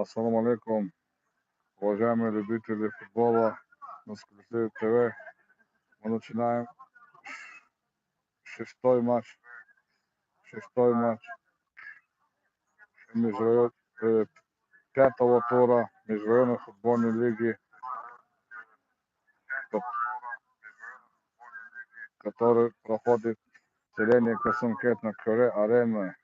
Ассаламу алейкум, уважаемые любители футбола на Эксклюзив ТВ. Мы начинаем шестой матч пятого тура межрайонной футбольной лиги, который проходит в селении Касымкент на Кюре-Арене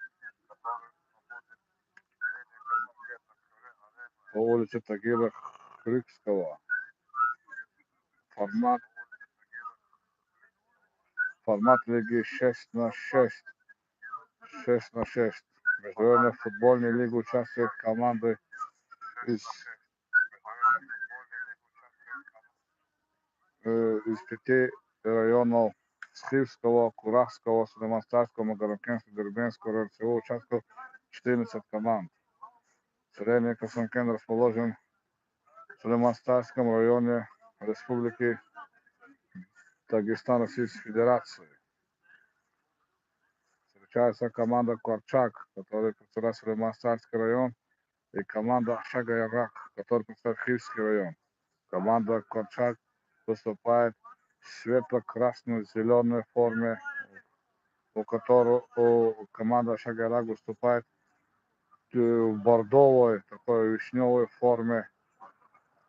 по улице Тагира Хрикского. Формат лиги 6-6. В международной футбольной лиге участвуют команды из 5 районов Схивского, Курахского, Сулейманстарского, Магарамкентского, Дербенского района. Всего участвует 14 команд. Селение Касымкент расположен в Сулейманстарском районе Республики Дагестан Российской Федерации. Встречается команда Корчак, которая представляет Сулейманстарский район, и команда Шага-Ярак, которая представляет Хивский район. Команда Корчак выступает в светло-красно-зеленой форме, у которой команда Шага-Ярак выступает в бордовой, такой вишневой форме,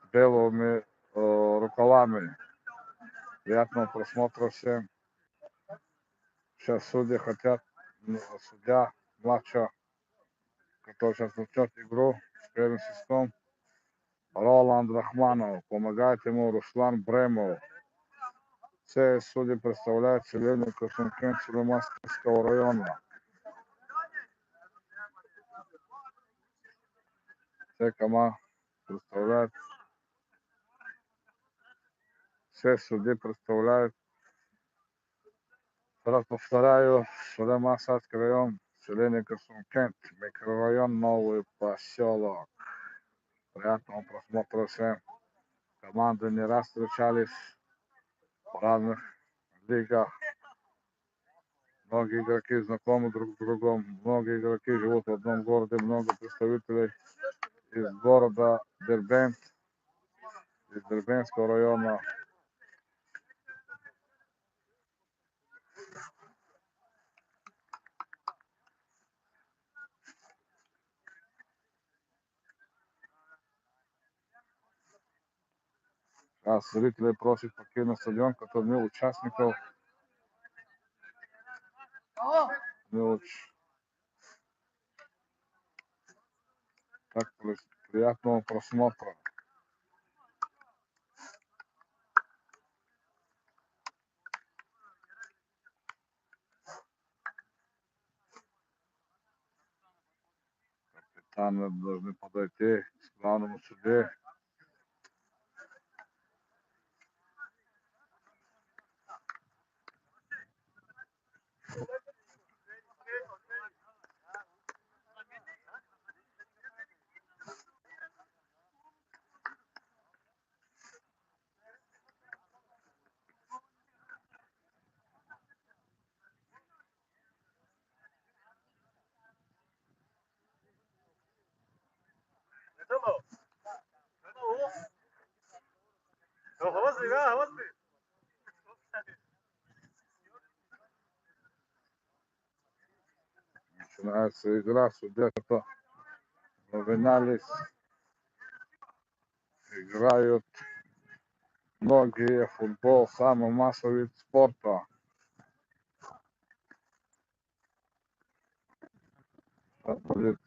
с белыми рукавами. Приятного просмотра всем. Сейчас судья матча, который сейчас начнет игру с первым свистком, Роланд Рахманов. Помогает ему Руслан Бремов. Все судьи представляют селение Касымкент Сулейманского района. Все команды представляют. Все судьи представляют. Раз повторяю, Сулейманский район, селение Касымкент, микрорайон Новый Поселок. Приятного просмотра всем. Команды не раз встречались в разных лигах. Многие игроки знакомы друг с другом. Многие игроки живут в одном городе. Много представителей из города Дербент, из Дербентского района. Сейчас зрители просят покинуть стадион, который не участников. Так, приятного просмотра. Капитаны должны подойти к главному судье. Начинается игра, судья поменялись, играют многие футбол, самый массовый вид спорта. Будет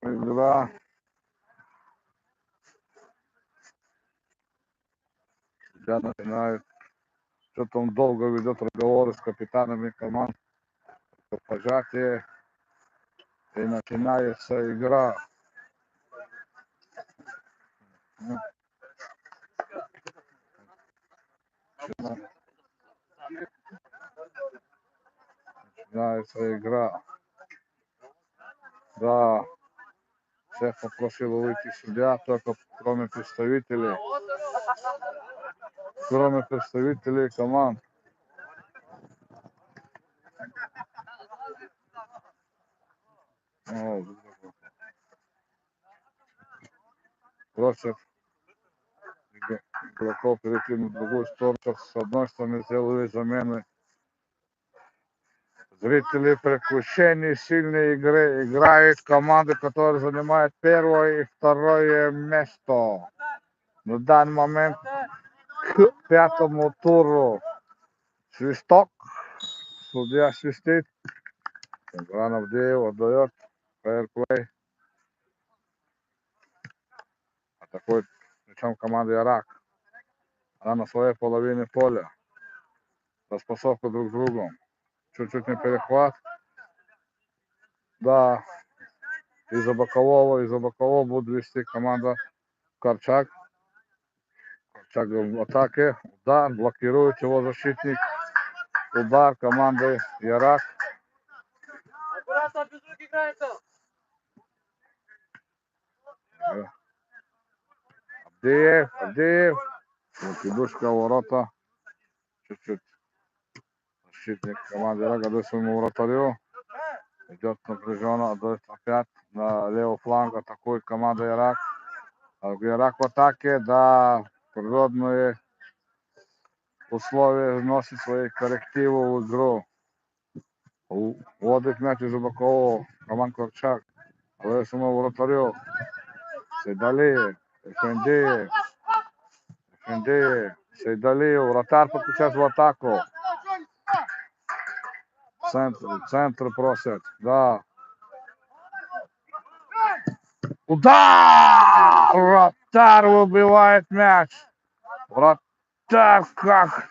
игра. Судья начинает, что-то он долго ведет разговоры с капитанами команд, пожатие, и начинается игра. Начинается игра. Да, всех попросил выйти судья, только кроме представителей команд. просят игроков перейти на другую сторону. С одной стороны сделали замены. Зрители в предвкушении сильной игры играют команды, которые занимают первое и второе место. На данный момент к пятому туру свисток. Судья свистит. Игра Авдеев отдает. Фейерплей. Атакует причем команда Ирак. Она на своей половине поля. Распасовка друг с другом. Чуть-чуть не перехват. Да. Из-за бокового будет вести команда Корчак. Корчак в атаке. Удар. Блокирует его защитник. Удар команды Ирак. Авдеев. Идушка ворота. Чуть-чуть. Защитник команды Ирак отдает своему вратарю. Идет напряженно, отдает опять на левый фланг. Атакует команда Ирак. Ирак в атаке, да, природные условия вносят свои коррективы в игру. Вводит мяч из бокового. Роман Корчак. Отдает своему вратарю. Сейдалиев. Эфендиев. Сейдалиев. Вратарь подключается в атаку. Центр просят. Да. Удар! Вратарь выбивает мяч. Вратарь как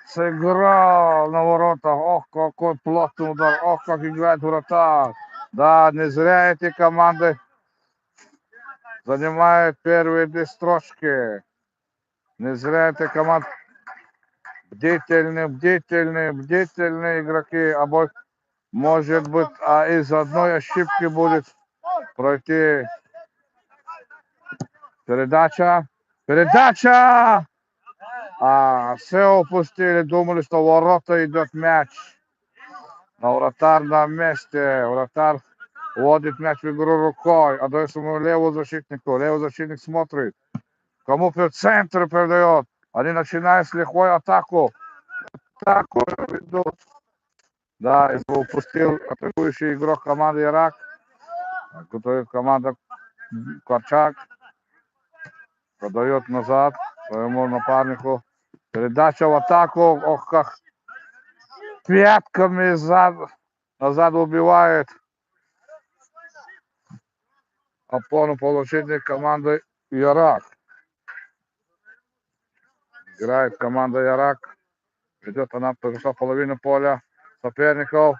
сыграл на воротах. Ох, какой плотный удар. Ох, как играет вратарь. Да, не зря эти команды занимают первые две строчки. Не зря эти команды бдительные игроки обоих. Может быть, а из одной ошибки будет пройти передача. А все упустили, думали, что в ворота идет мяч. Но вратарь на месте. Вратарь вводит мяч в игру рукой. Отдает своему левому защитнику. Левый защитник смотрит. Кому в центр передает. Они начинают с лихвой атаку. Атаку ведут. Да, упустил атакующий игрок команды Ирак. Готовит команда Корчак. Подает назад своему напарнику. Передача в атаку. Ох, как пятками назад убивает опору полузащитника команды Ирак. Играет команда Ирак. Идет она по половину поля соперников.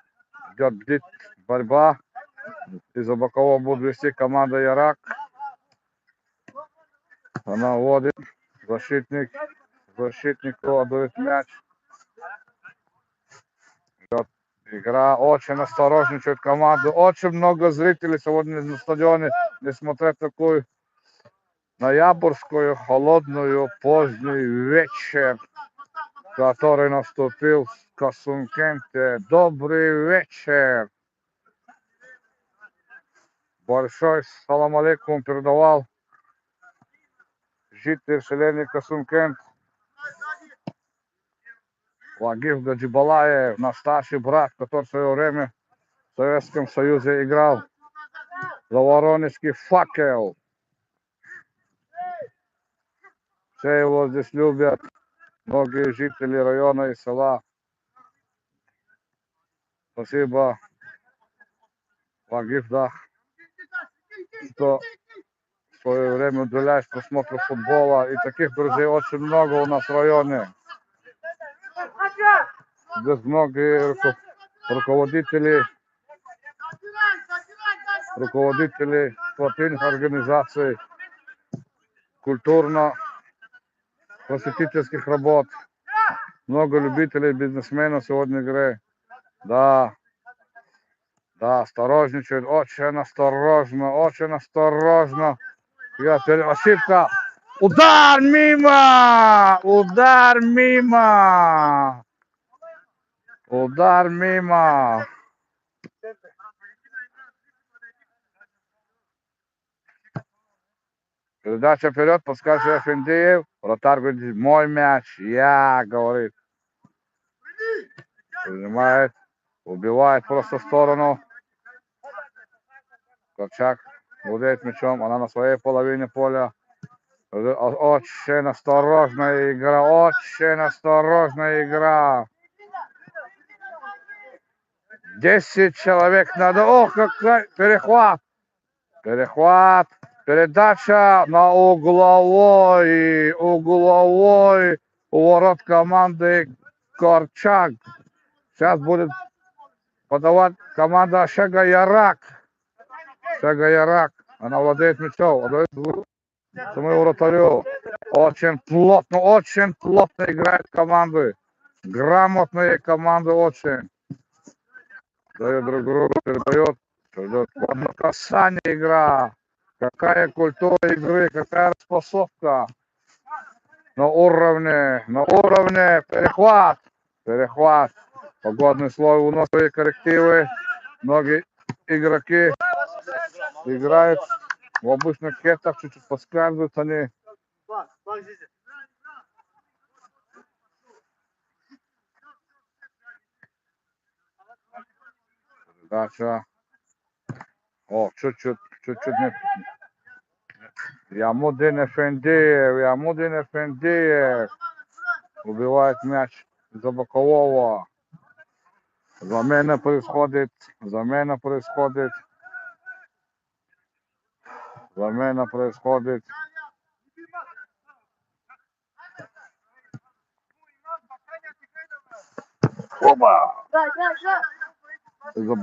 Идет борьба. Из-за бокового будет вести команда Ирак. Она вводит. Защитнику отдает мяч. Идет игра. Очень осторожничает команда. Очень много зрителей сегодня на стадионе, несмотря на такую ноябрьскую холодную поздний вечер, который наступил в Касумкенте. Добрый вечер. Большой салам алейкум передавал житель селения Касумкент Вагиф Гаджибалаев, наш старший брат, который в свое время в Советском Союзе играл за Воронежский Факел. Все его здесь любят, многие жители района и села. Спасибо, Вагиф, да, что в свое время уделяешь просмотру футбола. И таких друзей очень много у нас в районе. Здесь многие руководители спортивных организаций, культурно-просветительских работ. Много любителей, бизнесменов сегодня в игре. Да, осторожничают, очень осторожно. Ошибка. Удар мимо! Передача вперед, подскажет Эфендиев. Вратарь говорит, мой мяч, я, говорит. Принимает, убивает просто в сторону. Корчак владеет мячом, она на своей половине поля. Очень осторожная игра, очень осторожная игра. 10 человек надо. Ох, какой перехват. Перехват. Передача на угловой. Угловой. У ворот команды Корчак. Сейчас будет подавать команда Шага-Ярак. Шага-Ярак. Она владеет мячом. Отдает самому вратарю. Очень плотно играют команды. Грамотные команды очень. Дает друг другу, передает. Одно касание игра. Какая культура игры, какая распасовка. На уровне, перехват. Перехват. Погодные условия, у нас свои коррективы. Многие игроки играют в обычных кетах, чуть-чуть подскальзываются они. Передача. О, чуть-чуть не. Ямудин Эфендиев. Убивает мяч за бокового. Замена происходит. Оба! Из-за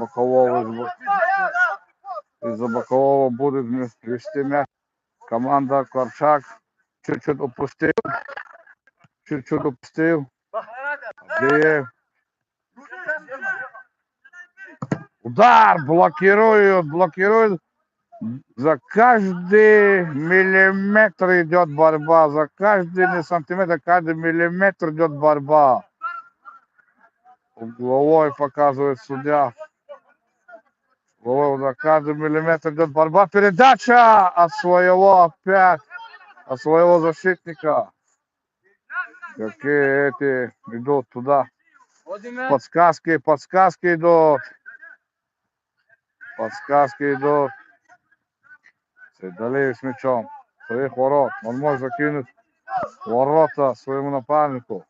бокового будет вести мяч команда Корчак. Чуть-чуть упустил. Авдеев. Удар! Блокирует. За каждый миллиметр идет борьба. За каждый не сантиметр, каждый миллиметр идет борьба. Угловой показывает судья. За каждый миллиметр идет борьба. Передача от своего защитника. Какие эти идут туда. Подсказки идут. Сейдалиев с мячом. Своих ворот. Он может закинуть ворота своему напарнику.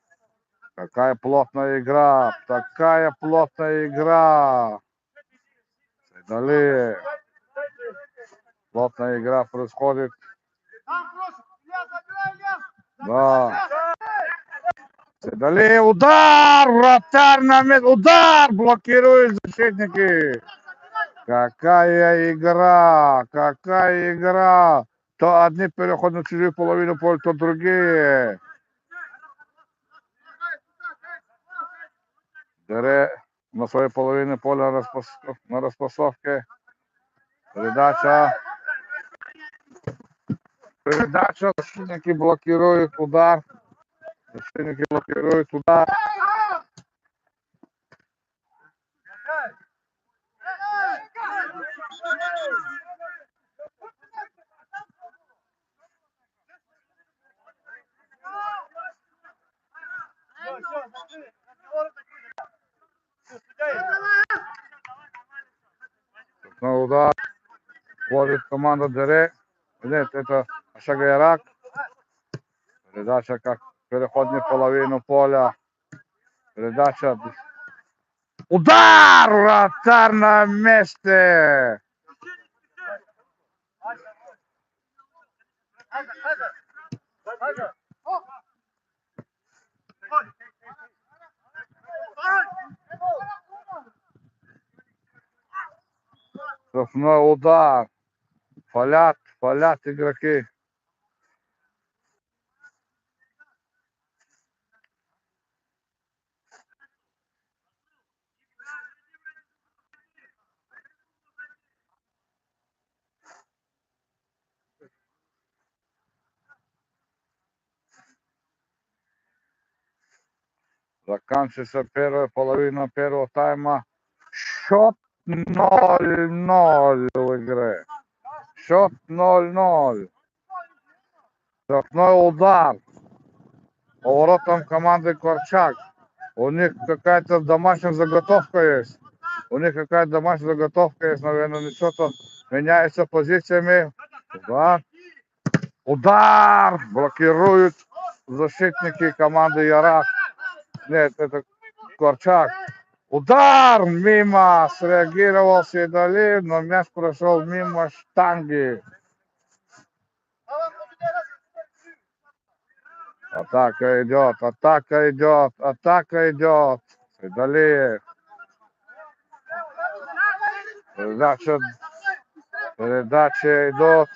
Какая плотная игра. Сейдалиев. Плотная игра происходит. Да. Сейдалиев. Удар! Вратарь на месте. Удар! Блокируют защитники. Какая игра. То одни переходят на чужую половину поля, то другие. Дере на своей половине поля на распасовке. Передача. Защитники блокируют удар. На удар. Вводит команда Дере. Нет, это Шага-Ярак. Передача как переходит половину поля. Передача. Удар! Вратарь на месте. Штрафной удар. Фалят игроки. Заканчивается первая половина первого тайма. Счет 0-0 в игре. Счет 0-0. Штрафной удар. Поворотом команды Корчак. У них какая-то домашняя заготовка есть. У них какая-то домашняя заготовка есть, наверное, что-то меняется позициями. Да. Удар! Блокируют защитники команды Ярак. Нет, это Корчак. Удар! Мимо! Среагировал Сейдалиев, но мяч прошел мимо штанги. Атака идет, атака идет, атака идет. Сейдалиев. Передача идет.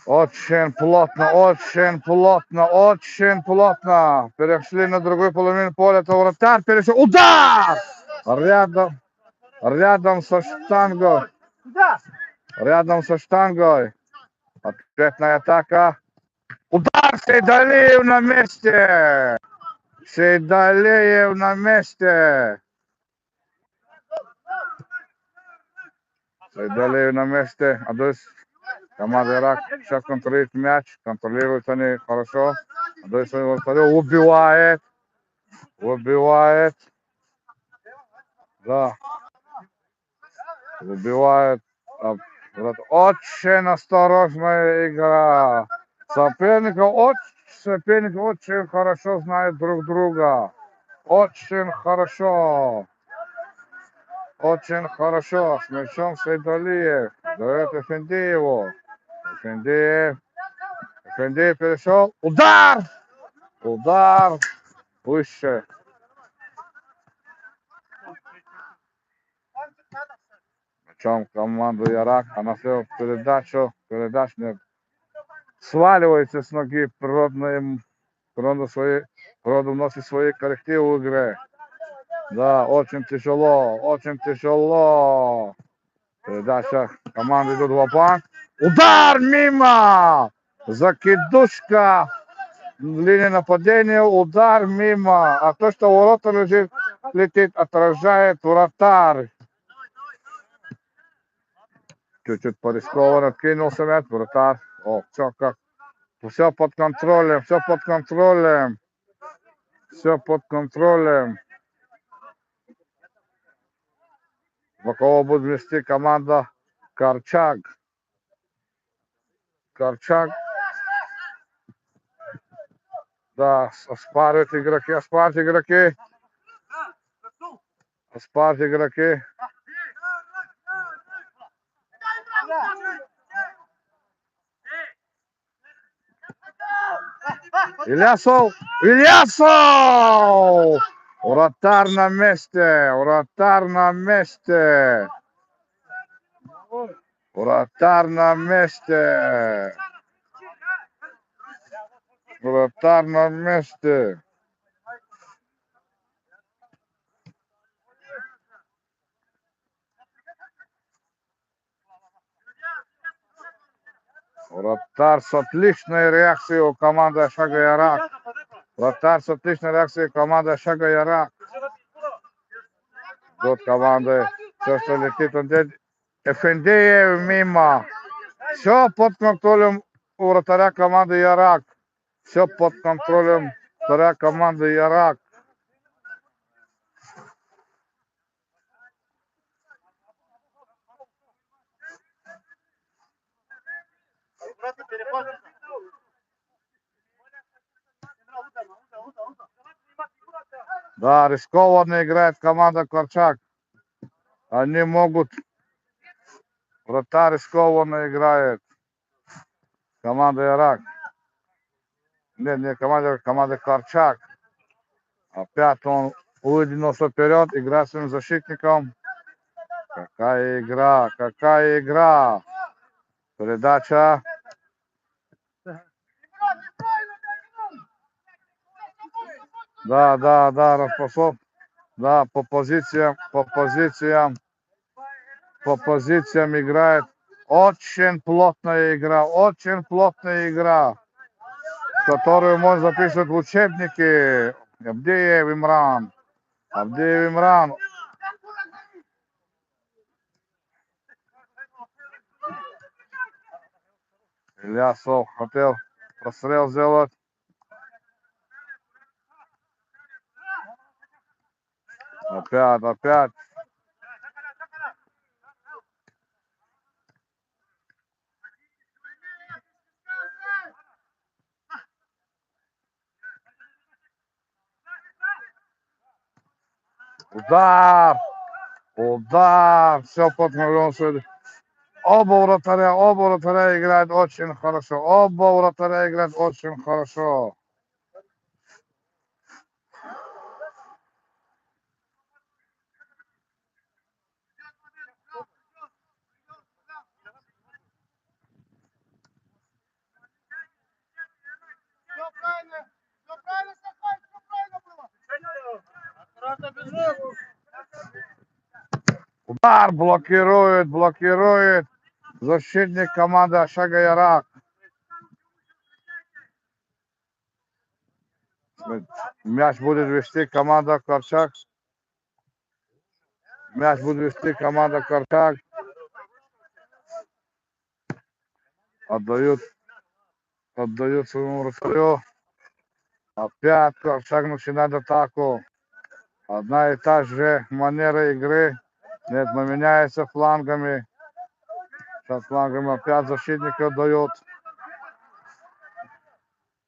Очень плотно, очень плотно, очень плотно. Перешли на другую половину поля. Это вратарь перешел. Удар! Рядом со штангой. Рядом со штангой. Ответная атака. Удар! Сейдалиев на месте! Сейдалиев на месте! Сейдалиев на месте. Адус. Команда Ирак сейчас контролирует мяч. Контролируют они хорошо. Адус убивает. Убивает. Да. Убивает. Очень осторожная игра. Соперники очень хорошо знают друг друга. Очень хорошо. Очень хорошо. С мячом Сейдалиев. Дает Эфендиеву. Эфендиев перешел. Удар! Удар. Выше. Мячом команду Ярак. Она все передачу сваливается с ноги. Природа вносит свои коррективы в игре. Да, очень тяжело, очень тяжело. Передача команды идут в банк. Удар мимо! Закидушка. Линия нападения, удар мимо. А то, что ворота летит, отражает вратарь. Чуть-чуть порискованно кинулся мяч, вратарь. О, все под контролем, все под контролем. Все под контролем. В кого будет вести команда Корчак. Корчак. Да, оспаривают игроки, оспаривают игроки. Ильясов! Вратарь на месте! Вратарь на месте! Вратарь на месте! Вратарь на месте! Вратарь с отличной реакцией у команды Шага Ярак. Вратарь с отличной реакцией у команды Шага Ярак. Тут команды. Все, что летит, он делает. Эфендиев мимо. Все под контролем у вратаря команды Ярак. Все под контролем вратаря команды Ярак. Да, рискованно играет команда Корчак. Они могут. Вратарь рискованно играет. Команда Ярак. Нет, не команда Корчак. Опять он выдвинулся вперед, играет своим защитником. Какая игра, какая игра. Передача. Да, распасов. Да, по позициям играет. Очень плотная игра, которую можно записывать в учебнике. Абдеев Имран. Ильясов хотел Прострел сделать. Опять. Удар. Все под ногом. Оба вратаря играют очень хорошо. Удар блокирует. Защитник команды Ошага Ярак. Мяч будет вести команда Корчак. Отдают своему вратарю. Опять Корчак начинает атаку. Одна и та же манера игры. Нет, но меняется флангами. Сейчас флангами опять защитники отдают.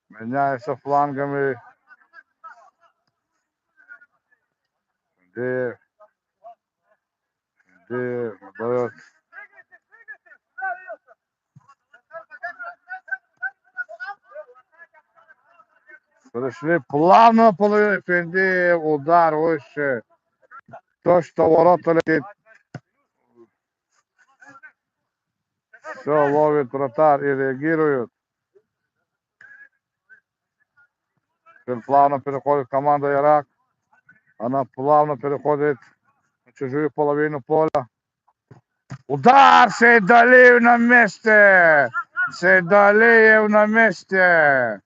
Меняется флангами. Где отдает. Пришли плавно половину впереди. Удар выше. То, что ворота летит. Все ловит вратарь и реагирует. Теперь плавно переходит команда Ярак. Она плавно переходит на чужую половину поля. Удар! Сейдалиев на месте!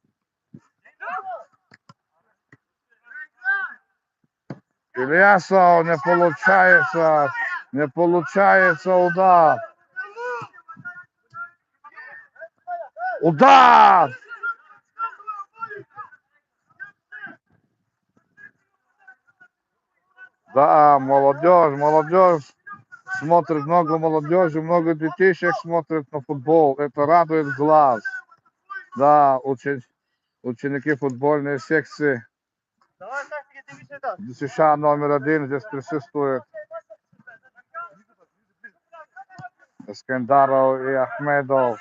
Ильясов, не получается удар. Удар! Да, молодежь смотрит, много молодежи, много детишек смотрят на футбол. Это радует глаз. Да, ученики футбольной секции. США номер 1 здесь присутствует. Эскендаров и Ахмедов.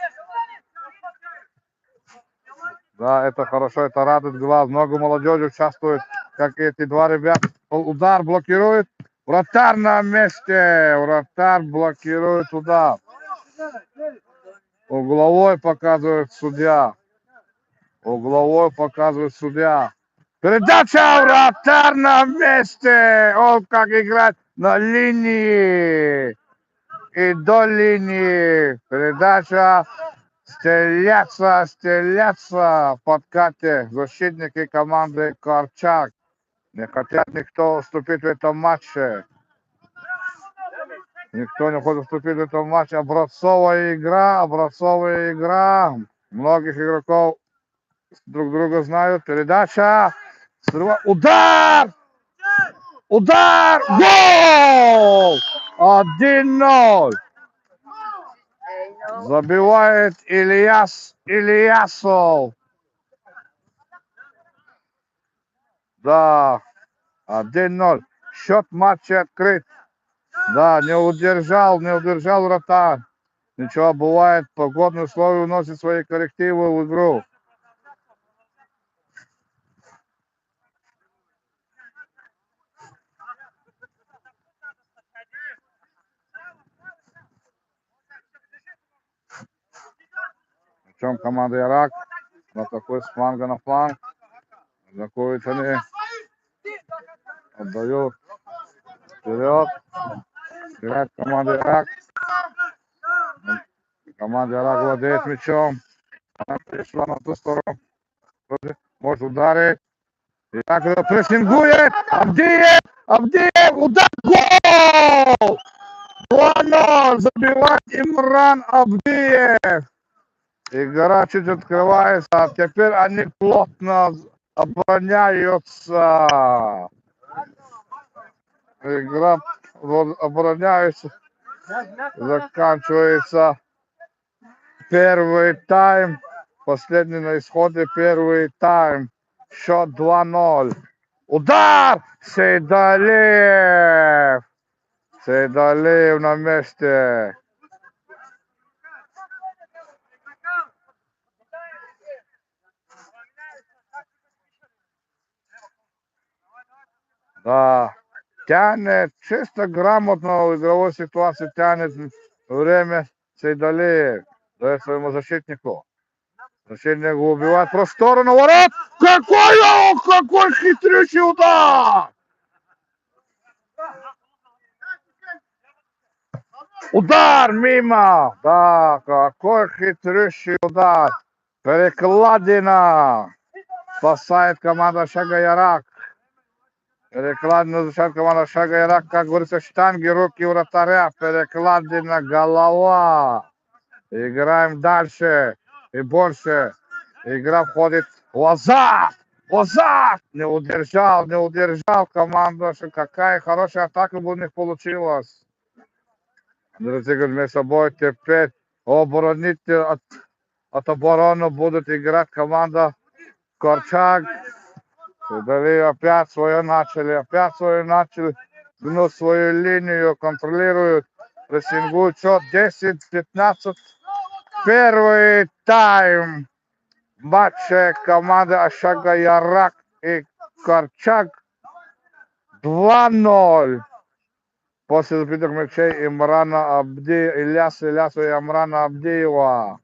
Да, это хорошо, это радует глаз. Много молодежи участвует, как эти два ребята. Удар блокирует. Вратарь на месте. Вратарь блокирует удар. Угловой показывает судья. Передача, вратарь на месте. Он как играет на линии. И до линии. Передача. Стреляться в подкате защитники команды Корчак. Не хотят никто вступить в этом матче. Никто не хочет вступить в этом матче. Образцовая игра. Многих игроков друг друга знают. Передача. Удар! Гол! 1-0. Забивает Ильясов. Да, 1-0. Счет матча открыт. Да, не удержал вратарь. Ничего, бывает, погодные условия вносят свои коррективы в игру. Причем команда Ярак атакует с фланга на фланг. Атакуют они. Отдают. Вперед. Играет команда Ярак. Команда Ярак владеет мячом. Она перешла на ту сторону. Может ударить. Ярак прессингует. Абдиев. Удар. Гол! 2-0. Забивает Имран Абдиев. Игра чуть открывается, а теперь они плотно обороняются. Игра обороняется. Заканчивается первый тайм. Последний на исходе первый тайм. Счет 2-0. Удар! Сейдалиев! Сейдалиев на месте. Да. Тянет, чисто грамотно в игровой ситуации тянет время Сейдалиев. Дает своему защитнику. Защитник убивает про сторону ворот. Какой хитрющий удар! Удар мимо! Да, какой хитрющий удар! Перекладина! Спасает команда Шага Ярак. Перекладина защищает команда Шага Ярак. Как говорится, штанги, руки вратаря. Перекладина, голова. Играем дальше и больше. Игра входит в азарт. Азарт! Не удержал команда. Какая хорошая атака у них получилась. Друзья, между собой теперь оборонитель от обороны будут играть команда Корчаг. Дали опять свое начали. Гнут свою линию, контролируют, прессингуют. Счет 10-15. Первый тайм матча команды Ашага Ярак и Корчаг 2-0. После забитых мячей Имрана Ильяса и Амрана Абдиева.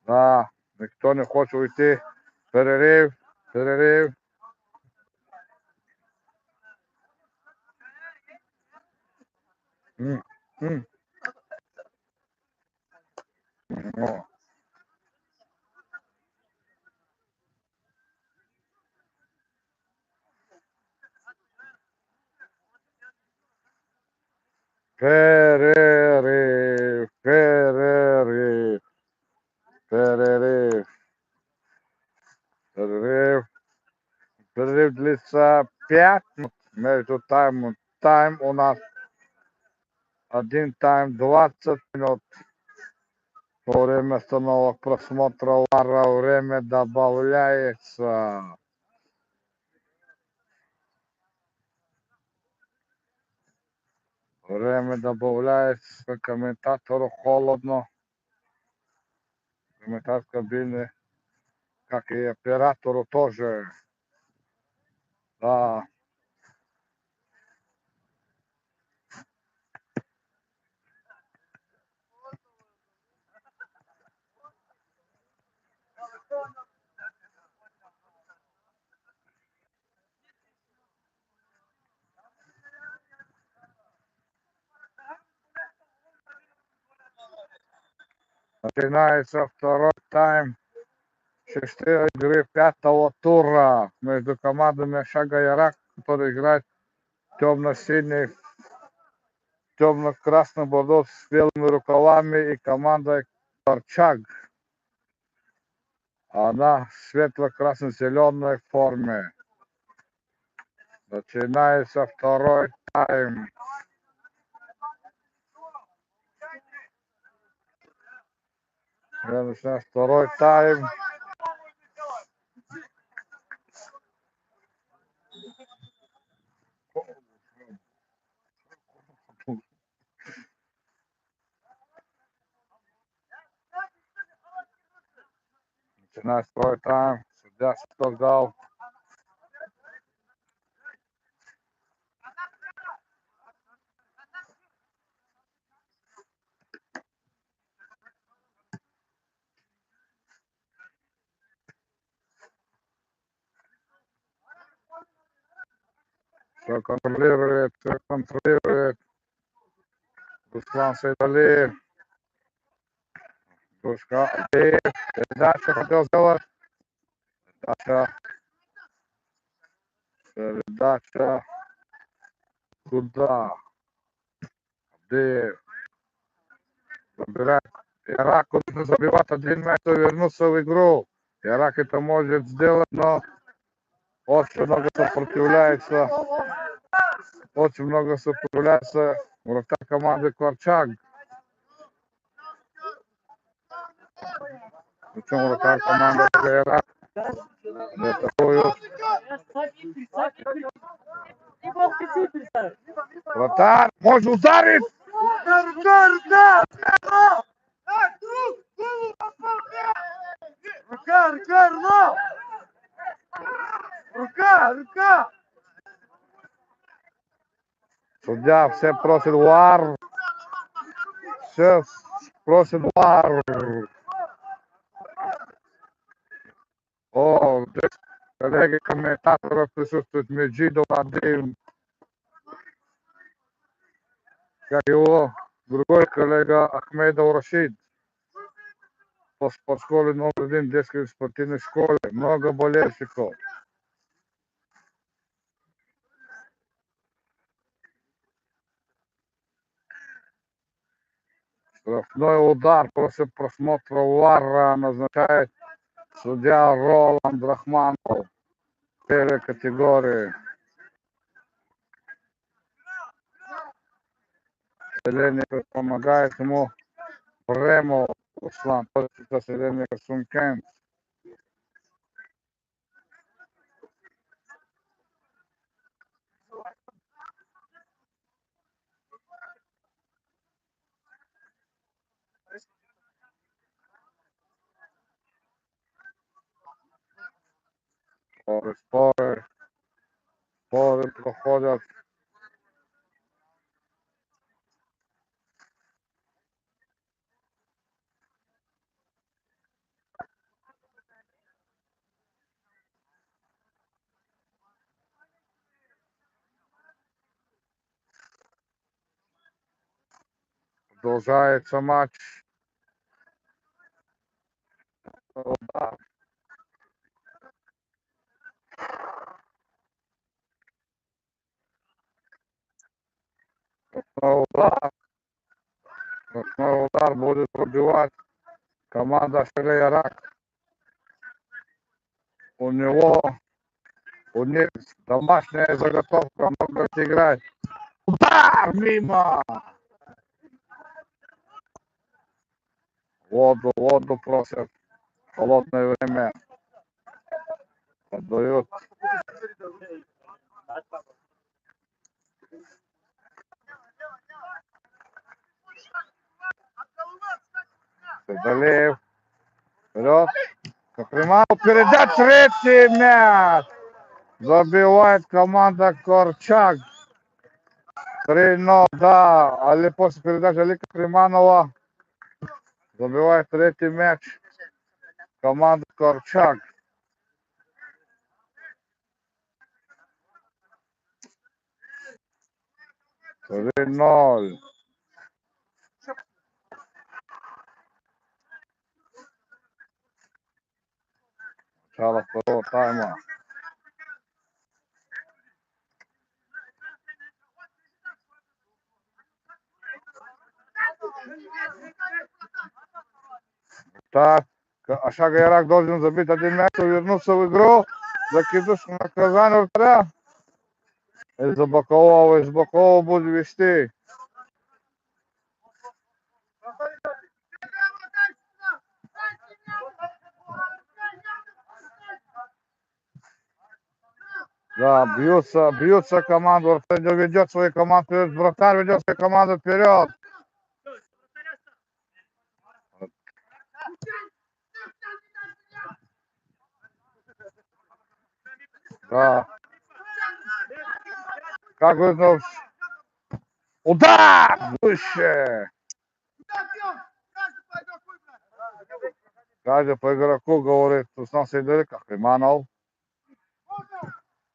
Да, никто не хочет уйти. Перерыв. М, м. О. Перерыв. Перерыв. Перерыв длится 5 минут. Между таймом. Тайм у нас один тайм 20 минут. Во время остановок просмотра вара время добавляется. Время добавляется. Комментатору холодно. Комментатор в кабине, как и оператору тоже. Да. Начинается второй тайм шестой игры пятого тура между командами Шага Ярак, который играет темно-синий, темно-красный бордо с белыми рукавами, и командой Корчаг. Она в светло-красно-зеленой форме. Начинается второй тайм. Начинается второй тайм. Начинается второй тайм. Судья сказал. Все контролирует Руслан Сейдалиев. Душка Абдеев. Передачу хотел сделать. Передача. Куда? Абдеев. Забирает. Ирак нужно забивать один мяч, и вернуться в игру. Ирак это может сделать, но очень много сопротивляется. Очень много сопротивляется вратарь команды Корчак. Причем вратарь команды Ирак не атакуют. Вратарь может ударить! Рука! Судья все просит ВАР. Все просит ВАР. О, здесь коллеги комментаторов присутствуют. Меджидов Адим, как его другой коллега Ахмедов Рашид по спортшколе номер 1 детской спортивной школе. Много болельщиков. Штрафной удар после просмотра ВАРа назначает судья Роланд Рахманов первой категории. Помогает ему Бремо Руслан, население Сумкен. Споры проходят. Продолжается матч. Удар. Удар будет пробивать команда Шелерак. У них домашняя заготовка, много играть. Удар мимо! Воду просят. Холодное время. Отдают. Садалеев. Вперед. Каприманов передать третий мяч. Забивает команда Корчак. 3-0, да. Але после передачи Алика Каприманова забивает третий мяч команда Корчак. 3-0. Начало второго тайма. Так, Ашага Ярак должен забить один мяч и вернуться в игру. Закидыш наказание вратаря. Из бокового будет вести. Да, бьются команду. Вратарь ведет свою команду вперед. Вратарь ведет свою команду вперед. Да. Как вы... Удар! Выше! Каждый по игроку говорит, Руслан Сейдовик, Каприманов.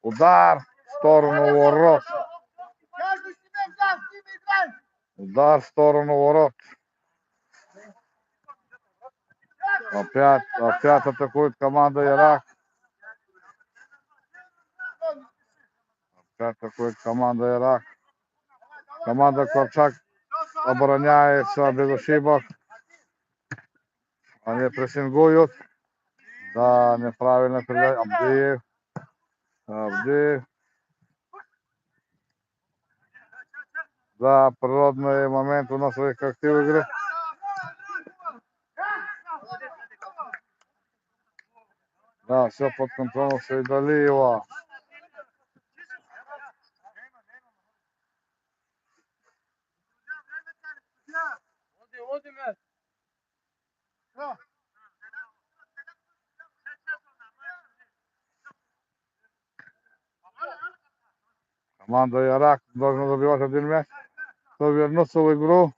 Удар в сторону ворот. Удар в сторону ворот. Опять атакует команда Ирак. Опять атакует команда Ирак. Команда Корчак обороняется без ошибок. Они прессингуют. Да, неправильно передача. Абдиев. Абдиев. Да, природный момент у нас своих коллектив игры. Да, все под контролем Сейдалиева. Команда Ярак должна забивать один мяч, чтобы вернуться в игру.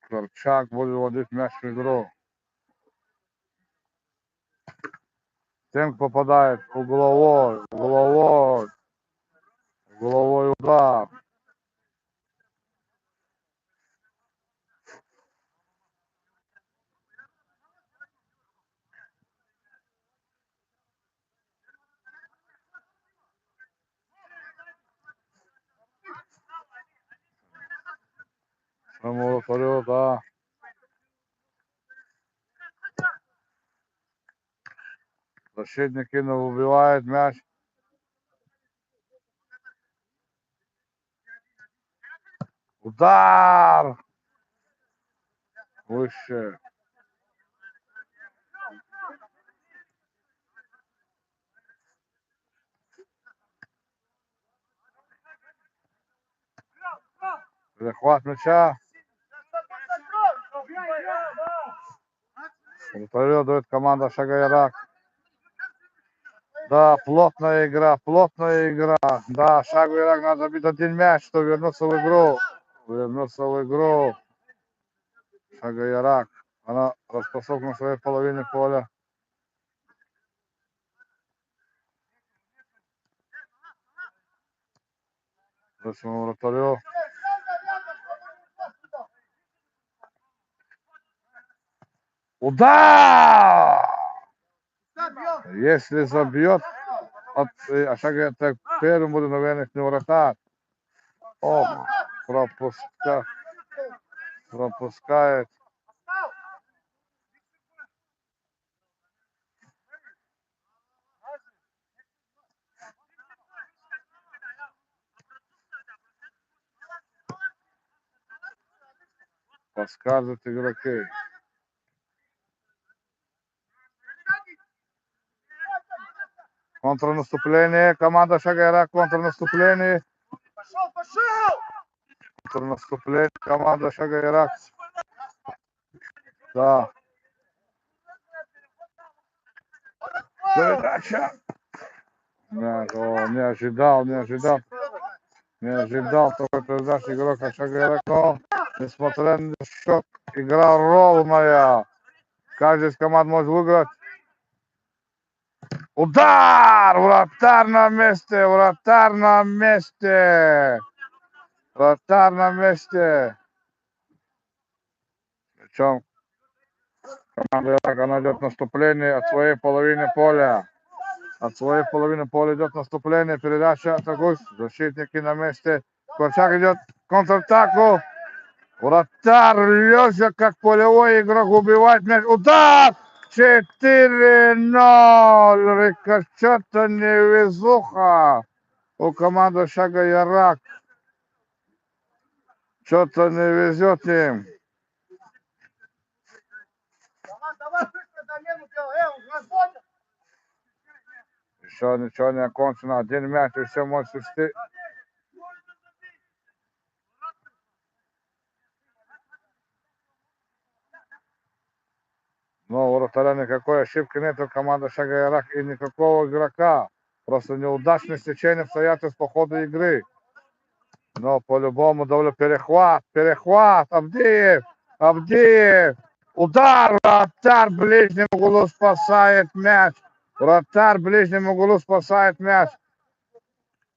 Корчак будет вводить мяч в игру. Стенк попадает угловой удар. Вратарю, да. Защитник Кинов убивает мяч. Удар! Выше. Перехват мяча. Вратарю дает команда Шагайрак. Да, плотная игра. Да, Шагайрак надо забить один мяч, чтобы вернуться в игру. Шагайрак. Она распасовка на своей половине поля. Нашему вратарю. Удар! Если забьет, Шагайрак так первым будет, наверное, не вратарь. Ох, пропускает. Подсказывают игроки. Контрнаступление. Команда Шагайрак. Контрнаступление. Контрнаступление. Команда Шагайрак. Да. Передача. Не ожидал такой передачи игрок от Шагайрак. Но, несмотря на счет, игра ровная. Каждый из команд может выиграть. Удар! Вратарь на месте! Причем команда она идет наступление от своей половины поля. Идет наступление, передача, атакует. Защитники на месте. Корчак идет контратаку. Вратарь лежа, как полевой игрок, убивает мяч. Удар! 4-0. Рикошета невезуха у команды Шагайрак. Что-то не везет им. Еще ничего не окончено. Один мяч, и все может свести. Но у вратаря никакой ошибки нет у команды Шагайрак и никакого игрока. Просто неудачное стечение обстоятельств по ходу игры. Но по-любому довольно перехват. Абдиев. Удар! Вратарь в ближнем углу спасает мяч. Вратарь в ближнем углу спасает мяч.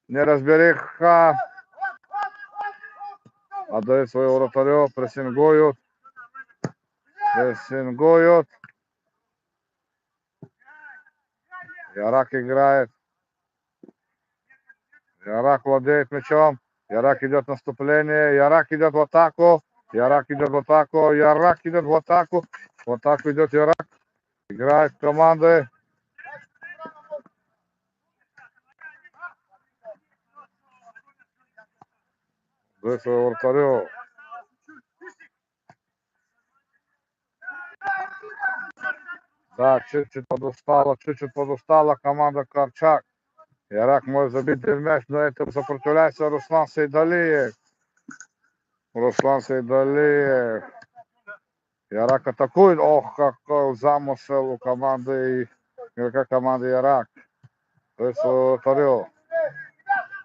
Неразбериха. Отдает своего вратарю. Прессингуют. Прессингуют. Ярак играет. Ярак владеет мячом. Ярак идет в наступление. Ярак идет в атаку. Ярак идет в атаку. Ярак идет в атаку. В атаку идет Ярак. Играет команды. Дает своего вратарю. Да, чуть-чуть подустала команда Корчак. Ярак может забить мяч, но этому сопротивляется Руслан Сейдалиев. Руслан Сейдалиев. Ярак атакует. Ох, какой замысел у команды, игрока команды Ярак. То есть вратарю.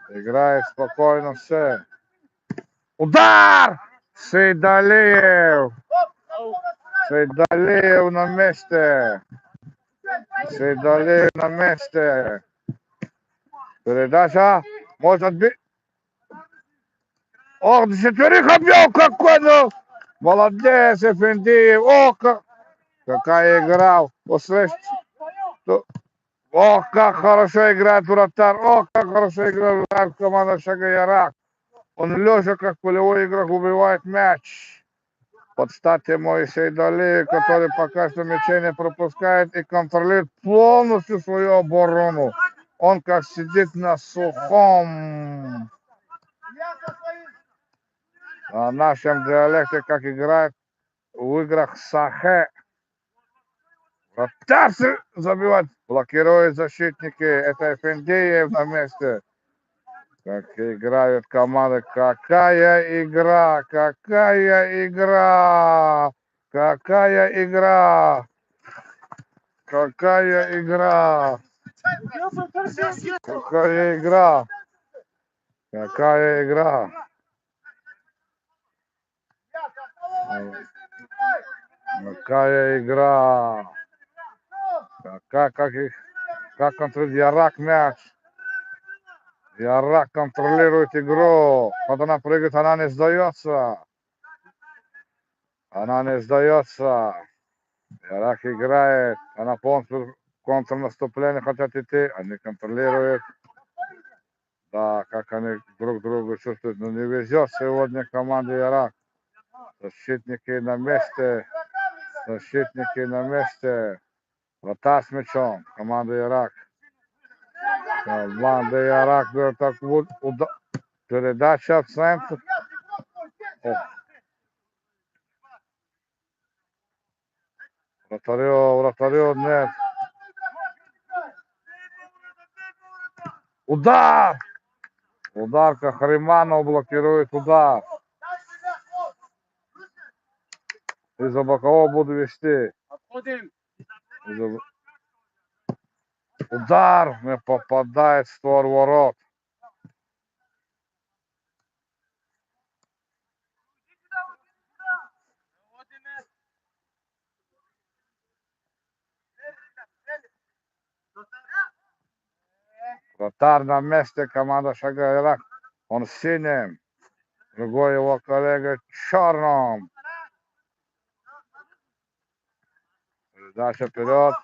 Играет спокойно все. Удар! Сейдалиев! Сейдалиев на месте. Сейдалиев на месте. Передача. Может быть. Ох, четверых объел какой, ну! Молодец, Эфендиев. Ох, какая игра. Услышь, ох, как хорошо играет вратарь. Ох, как хорошо играет команда Шага Ярак. Он лежа, как полевой игрок, убивает мяч. Под стать Моисей Дали, который пока что мячей не пропускает и контролирует полностью свою оборону. Он как сидит на сухом. На нашем диалекте, как играет в играх Сахе. Вратарь забивает, блокирует защитники. Это Эфендиев на месте. Как играют команды. Какая игра! Какая игра! Какая игра! Какая игра! Какая игра! Какая игра! Какая игра! Как контролирует Ярак мяч? Ярак контролирует игру. Когда она прыгает, она не сдается. Она не сдается. Ярак играет. Она полностью контрнаступление хотят идти. Они контролируют. Да, как они друг другу чувствуют. Но не везет сегодня команде Ярак. Защитники на месте. Защитники на месте. Вратарь с мячом. Команда Ярак. Команда Ярак. Так вот, передача в центр. Вратарю нет. Удар! Удар Кахриманов блокирует удар. Из-за бокового буду вести. Удар не попадает в створ ворот. Вратарь на месте, команда Шага Ярак. Он в синем. Другой его коллега черном. Передача вперед.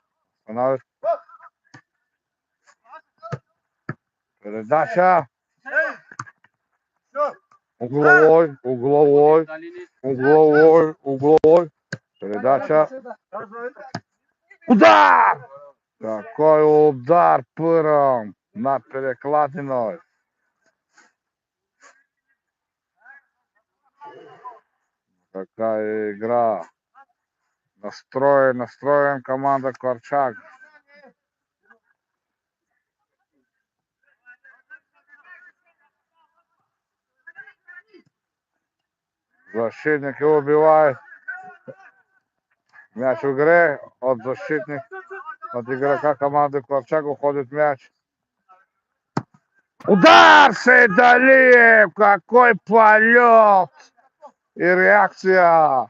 Передача. Угловой. Передача. Удар! Какой удар пыром над перекладиной. Какая игра. Настроен команда Корчак. Защитник его убивает. Мяч в игре. От игрока команды Корчак уходит мяч. Удар Сейдалиев! Какой полет! И реакция.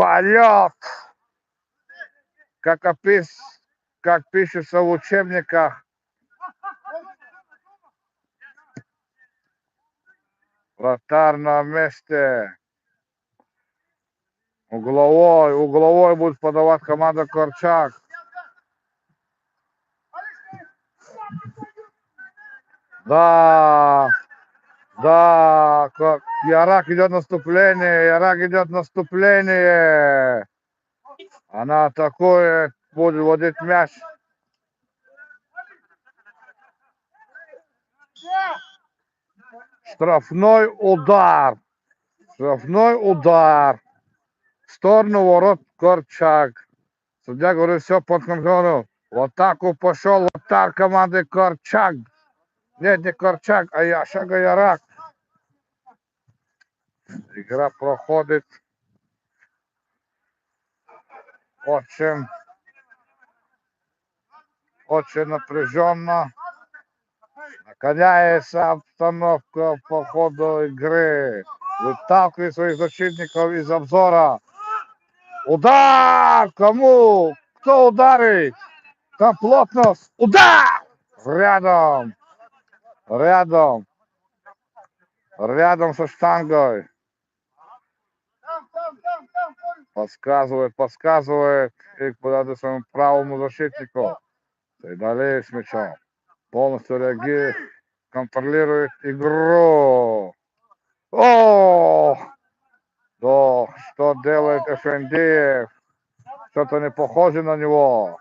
полет, как, как пишется в учебниках. Вратарь на месте. Угловой будет подавать команда Корчак. Да, Ярак идет наступление. Она атакует, будет водить мяч. Штрафной удар. В сторону ворот Корчак. Судья говорит, все под контролем. В атаку пошел вратарь команды Корчак. Нет, не Корчак, а Шага Ярак. Игра проходит очень напряженно. Накаляется обстановка по ходу игры. Выталкивает своих защитников из обзора. Удар! Кому? Кто ударит? Там плотно. Удар! Рядом со штангой. Подсказывает и подает своему правому защитнику. Сейдалиев с мячом. Полностью реагирует, контролирует игру. О! Да, что делает Эфендиев? Что-то не похоже на него.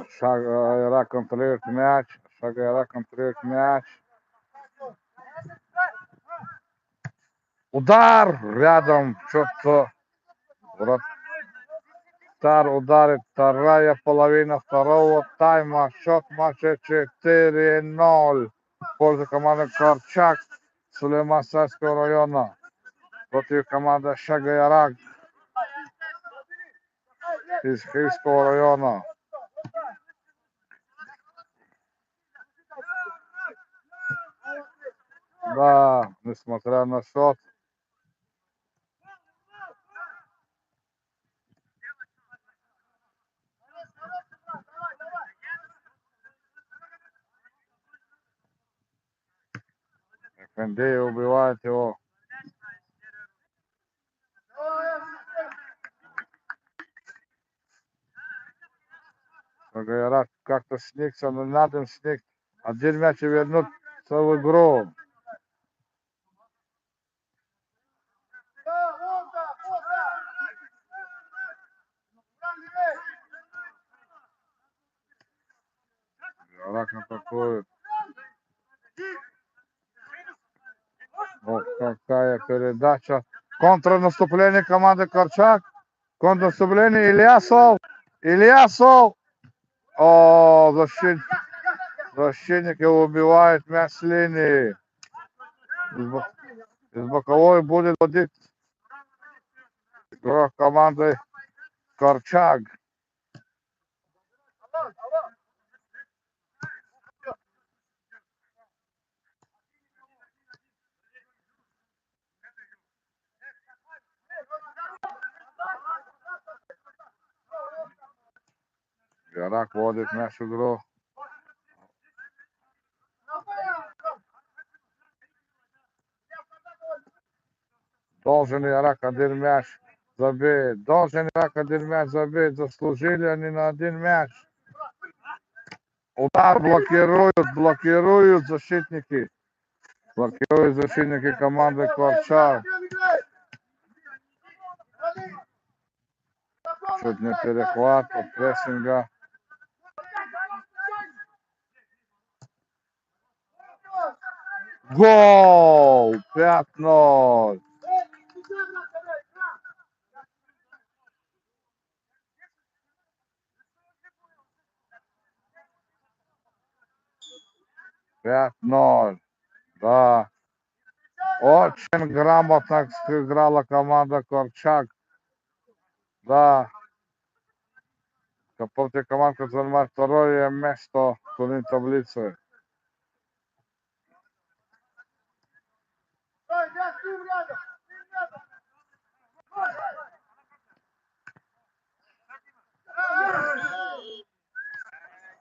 Шагайрак контролирует мяч. Удар рядом. Что-то вратарь ударит. Вторая половина второго тайма. Счет матча 4-0. В пользу команды Корчак Сулейман-Сарского района. Против команды Шагайрак из Хильского района. Да, несмотря на счет, Эфендеев убивает его. Шагайрак как-то сникся, но надо им сник. Один мяч и вернуться в игру. Шагайрак атакует. Вот какая передача. Контрнаступление команды Корчак. Контрнаступление Ильясов. О, защитник его убивает мяч с линии. Из боковой будет водить игрок команды Корчак. Ярак водит мяч в игру. Должен Ярак один мяч забить. Заслужили они на один мяч. Удар блокируют защитники. Блокируют защитники команды Корчак. Чуть не перехват от прессинга. Гол! 5-0. 5-0. Да. Очень грамотно сыграла команда Корчак. Да. Против команд, которые занимают второе место в турнирной таблице.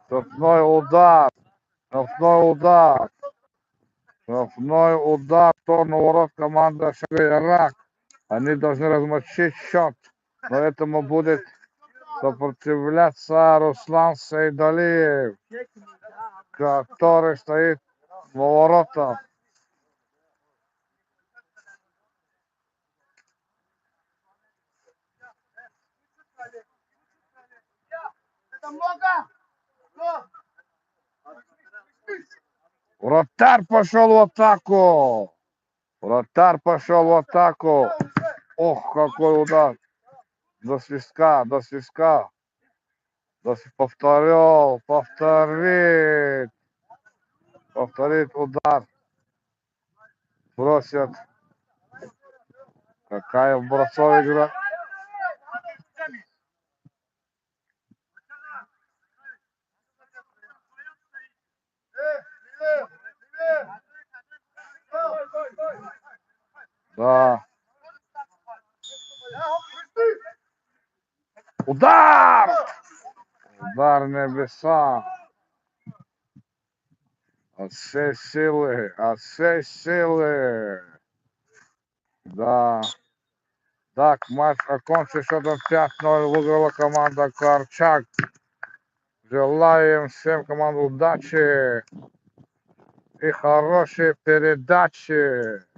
Штрафной удар. Штрафной удар. Штрафной удар в сторону ворот команда Шагайрак. Они должны размочить счет. Но этому будет сопротивляться Руслан Сейдалиев, который стоит в воротах. Вратарь пошел в атаку. Вратарь пошел в атаку. Ох, какой удар. До свистка, до свистка. Повторил, повторит. Повторит удар. Бросят. Какая бросовая игра. Да. Удар! Удар небеса. От всей силы, от всей силы. Да. Так, матч окончен счетом 5-0. Выиграла команда Корчак. Желаем всем командам удачи и хорошей передачи.